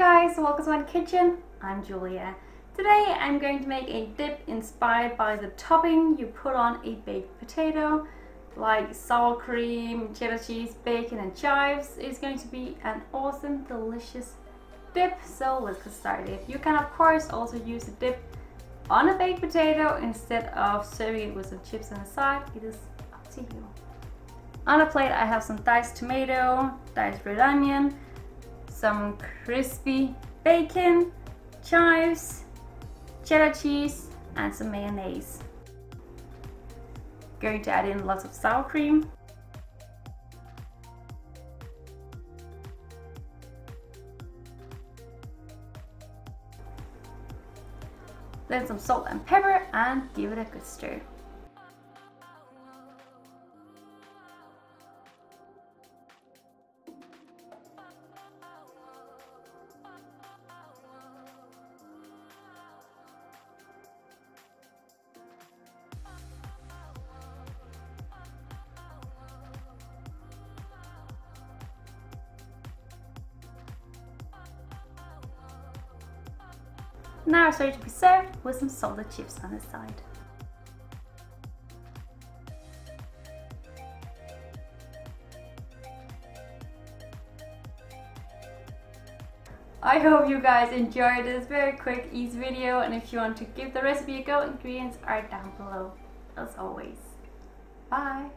guys, welcome to my kitchen. I'm Julia. Today I'm going to make a dip inspired by the topping you put on a baked potato, like sour cream, cheddar cheese, bacon and chives. It's going to be an awesome, delicious dip, so let's get started. You can of course also use the dip on a baked potato instead of serving it with some chips on the side. It is up to you. On a plate I have some diced tomato, diced red onion, some crispy bacon, chives, cheddar cheese and some mayonnaise. Going to add in lots of sour cream. Then some salt and pepper and give it a good stir. Now it's ready to be served with some salted chips on the side. I hope you guys enjoyed this very quick, easy video, and if you want to give the recipe a go, ingredients are down below as always. Bye!